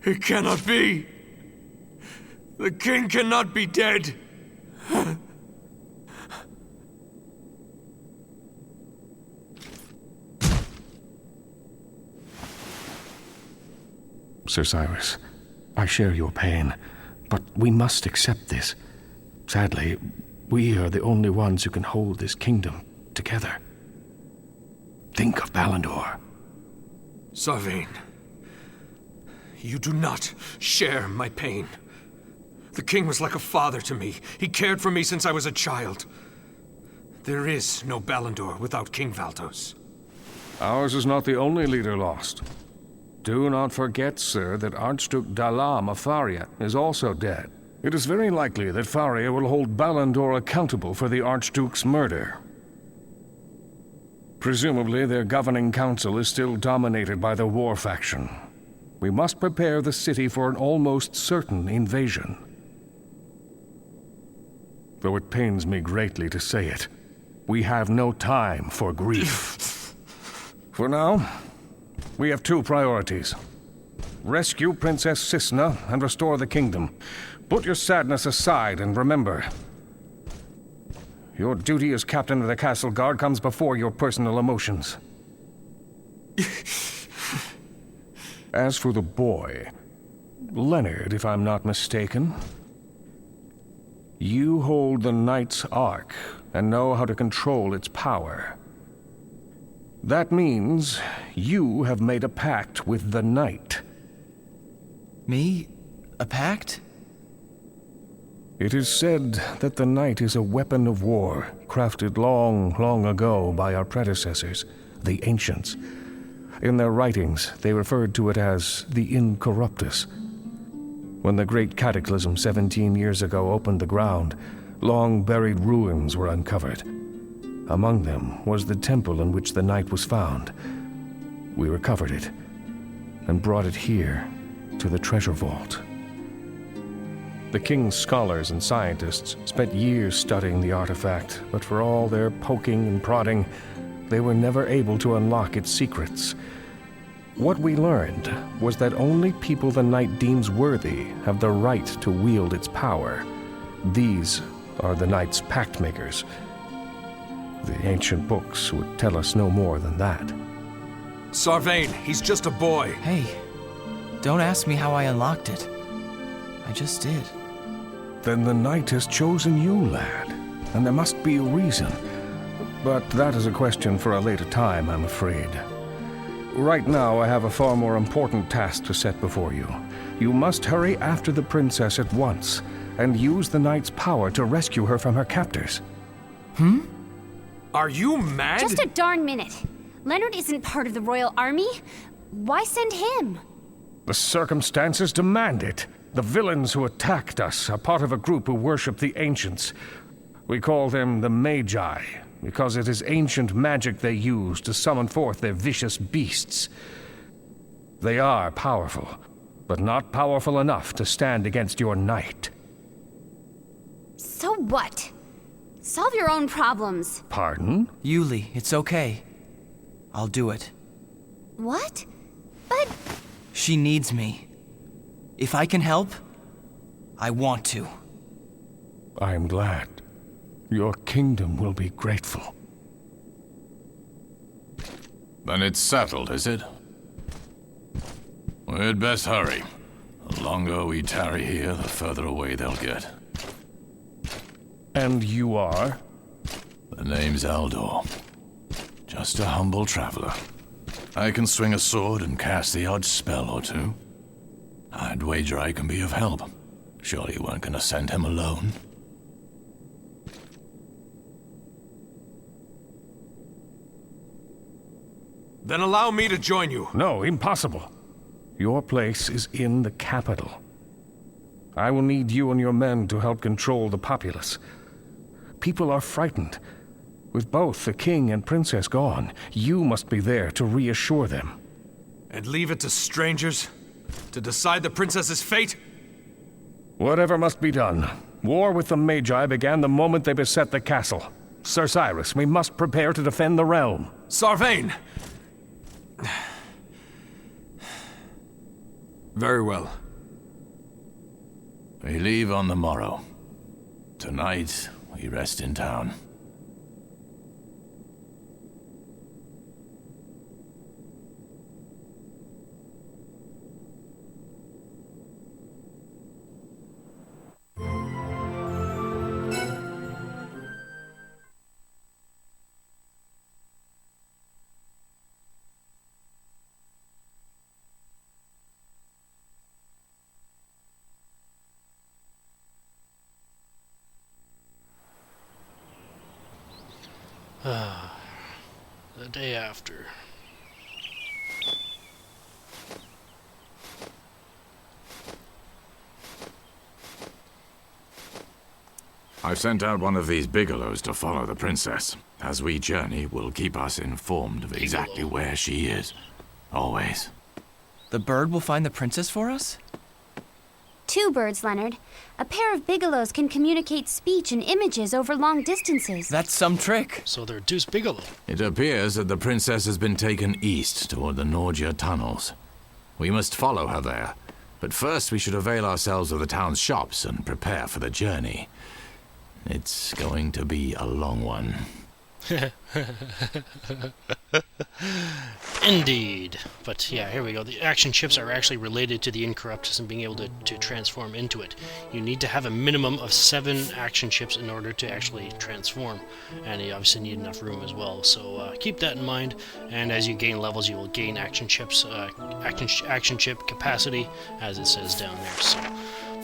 It cannot be. The king cannot be dead. Sir Cyrus, I share your pain, but we must accept this. Sadly, we are the only ones who can hold this kingdom together. Think of Balandor. Sarvain, you do not share my pain. The king was like a father to me. He cared for me since I was a child. There is no Balandor without King Valtos. Ours is not the only leader lost. Do not forget, sir, that Archduke Dalam of Faria is also dead. It is very likely that Faria will hold Balandor accountable for the Archduke's murder. Presumably, their governing council is still dominated by the war faction. We must prepare the city for an almost certain invasion. Though it pains me greatly to say it, we have no time for grief. For now, we have two priorities. Rescue Princess Cisna and restore the kingdom. Put your sadness aside and remember, your duty as captain of the castle guard comes before your personal emotions. As for the boy, Leonard, if I'm not mistaken, you hold the Knight's Ark and know how to control its power. That means you have made a pact with the Knight. Me? A pact? It is said that the Knight is a weapon of war, crafted long, long ago by our predecessors, the Ancients. In their writings, they referred to it as the Incorruptus. When the Great Cataclysm 17 years ago opened the ground, long-buried ruins were uncovered. Among them was the temple in which the Knight was found. We recovered it and brought it here to the treasure vault. The king's scholars and scientists spent years studying the artifact, but for all their poking and prodding, they were never able to unlock its secrets. What we learned was that only people the Knight deems worthy have the right to wield its power. These are the Knight's pact makers. The ancient books would tell us no more than that. Sarvain, he's just a boy. Hey, don't ask me how I unlocked it. I just did. Then the Knight has chosen you, lad, and there must be a reason. But that is a question for a later time, I'm afraid. Right now, I have a far more important task to set before you. You must hurry after the princess at once, and use the Knight's power to rescue her from her captors. Are you mad? Just a darn minute. Leonard isn't part of the royal army. Why send him? The circumstances demand it. The villains who attacked us are part of a group who worship the Ancients. We call them the Magi, because it is ancient magic they use to summon forth their vicious beasts. They are powerful, but not powerful enough to stand against your Knight. So what? Solve your own problems. Pardon? Yulie, it's okay. I'll do it. What? But... She needs me. If I can help, I want to. I am glad. Your kingdom will be grateful. Then it's settled, is it? We'd best hurry. The longer we tarry here, the further away they'll get. And you are? The name's Eldore. Just a humble traveler. I can swing a sword and cast the odd spell or two. I'd wager I can be of help. Surely you weren't gonna send him alone. Then allow me to join you. No, impossible. Your place is in the capital. I will need you and your men to help control the populace. People are frightened. With both the king and princess gone, you must be there to reassure them. And leave it to strangers to decide the princess's fate? Whatever must be done. War with the Magi began the moment they beset the castle. Sir Cyrus, we must prepare to defend the realm. Very well. We leave on the morrow. Tonight, we rest in town. The day after. I've sent out one of these bigelows to follow the princess. As we journey, will keep us informed of exactly where she is. Always. The bird will find the princess for us? 2 birds, Leonard. A pair of bigelows can communicate speech and images over long distances. That's some trick. So they're Deuce Bigelow. It appears that the princess has been taken east toward the Norgia tunnels. We must follow her there. But first we should avail ourselves of the town's shops and prepare for the journey. It's going to be a long one. Indeed. But yeah, here we go. The action chips are actually related to the Incorruptus and being able to transform into it. You need to have a minimum of 7 action chips in order to actually transform. And you obviously need enough room as well. So keep that in mind. And as you gain levels, you will gain action chips, action chip capacity, as it says down there. So,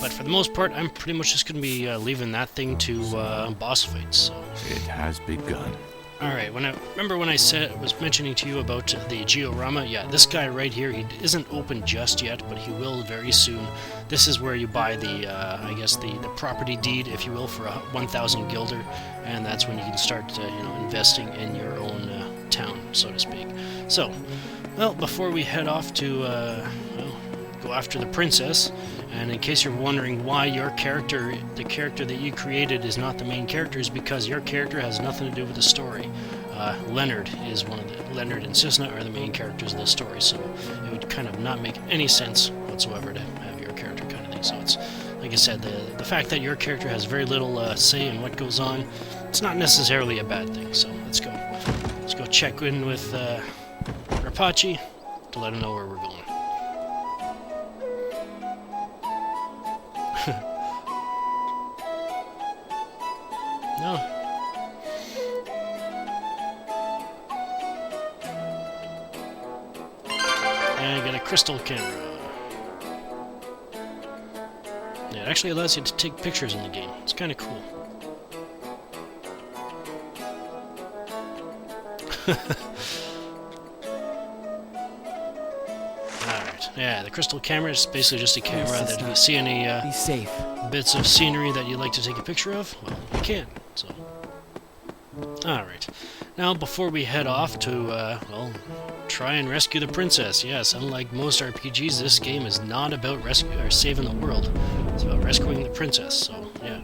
but for the most part, I'm pretty much just going to be leaving that thing to boss fights. So. It has begun. Alright, remember when I was mentioning to you about the Georama? Yeah, this guy right here, he isn't open just yet, but he will very soon. This is where you buy the, I guess, the property deed, if you will, for 1,000 guilder, and that's when you can start, investing in your own town, so to speak. So, well, before we head off to, go after the princess, and in case you're wondering why your character, the character that you created, is not the main character, is because your character has nothing to do with the story. Leonard is Leonard and Cisna are the main characters of the story, so it would kind of not make any sense whatsoever to have your character kind of thing. So it's, like I said, the fact that your character has very little say in what goes on, it's not necessarily a bad thing. So let's go check in with Rapachi to let him know where we're going. No. And I got a crystal camera. Yeah, it actually allows you to take pictures in the game. It's kind of cool. Alright, yeah, the crystal camera is basically just a camera that if you see any Be safe. bits of scenery that you'd like to take a picture of, well, you can. So, alright. Now, before we head off to, try and rescue the princess. Yes, unlike most RPGs, this game is not about saving the world. It's about rescuing the princess, so, yeah.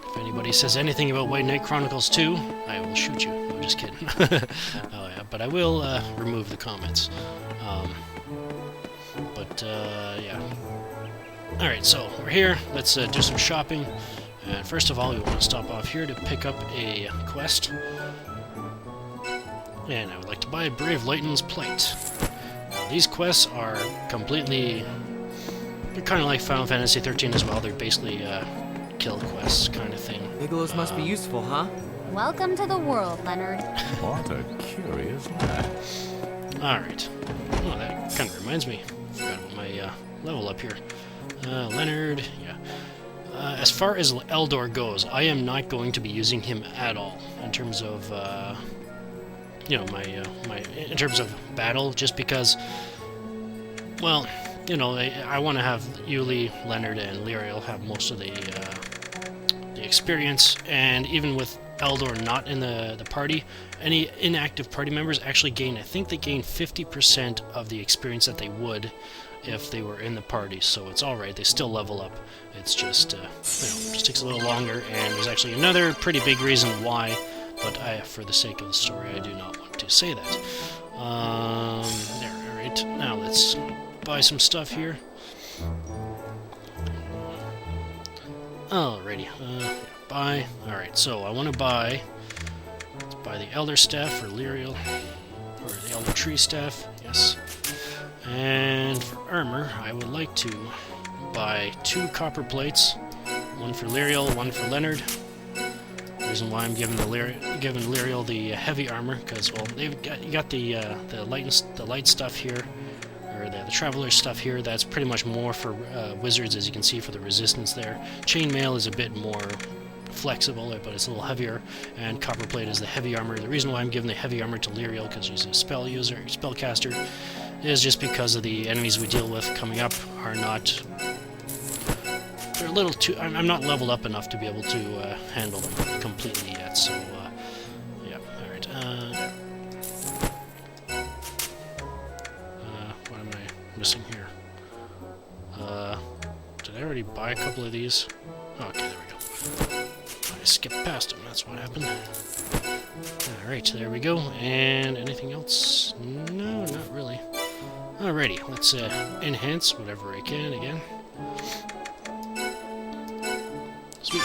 If anybody says anything about White Knight Chronicles 2, I will shoot you. No, just kidding. Oh, yeah, but I will, remove the comments. Yeah. Alright, so we're here. Let's do some shopping. And first of all, we want to stop off here to pick up a quest. And I would like to buy Brave Lighten's Plate. Now, these quests are completely... They're kind of like Final Fantasy 13 as well. They're basically kill quests kind of thing. Bigelows must be useful, huh? Welcome to the world, Leonard. What a curious lad. Alright. Oh, that kind of reminds me. I forgot about my level up here. Leonard, yeah. As far as Eldore goes, I am not going to be using him at all in terms of, in terms of battle, just because, well, I want to have Yulie, Leonard, and Liriel have most of the experience, and even with Eldore not in the party, any inactive party members actually gain, I think they gain 50% of the experience that they would if they were in the party, so it's alright, they still level up. It's just, just takes a little longer, and there's actually another pretty big reason why, but for the sake of the story, I do not want to say that. There. buy some stuff here. Alrighty, buy. Alright, so I want to buy... Let's buy the Elder Staff for Liriel, or the Elder Tree Staff, yes. And for armor, I would like to buy 2 copper plates, one for Liriel, one for Leonard. The reason why I'm giving Liriel the heavy armor, because, well, you got the light stuff here, or the Traveler stuff here. That's pretty much more for wizards, as you can see, for the resistance there. Chainmail is a bit more flexible, but it's a little heavier, and copperplate is the heavy armor. The reason why I'm giving the heavy armor to Liriel, because she's a spellcaster, is just because of the enemies we deal with coming up are not... They're a little too... I'm not leveled up enough to be able to handle them completely yet, so... yeah, alright. What am I missing here? Did I already buy a couple of these? Okay, there we go. I skipped past them, that's what happened. Alright, there we go. And anything else? No, not really. Alrighty, let's enhance whatever I can again. Sweet.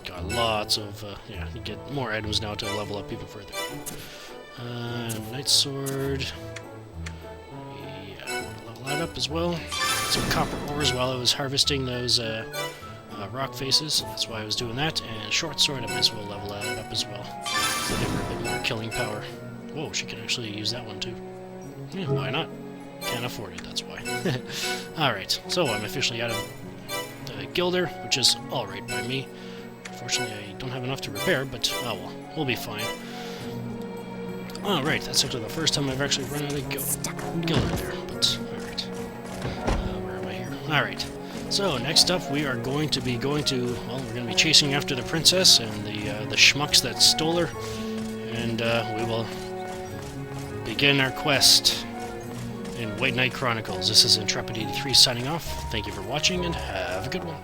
Got lots of, yeah, you get more items now to level up even further. Night Sword. Yeah, I want to level that up as well. Some copper ores while I was harvesting those rock faces. That's why I was doing that. And Short Sword, I might as well level that up as well. Give her a bit more killing power. Whoa, she can actually use that one too. Yeah, why not? Can't afford it, that's why. Alright, so I'm officially out of the Gilder, which is alright by me. Unfortunately, I don't have enough to repair, but oh well, we'll be fine. Alright, that's actually the first time I've actually run out of Gilder there, but alright. Where am I here? Alright, so next up we are going to be well, we're going to be chasing after the princess and the schmucks that stole her, and we will begin our quest in White Knight Chronicles. This is Intrepid83 signing off. Thank you for watching, and have a good one.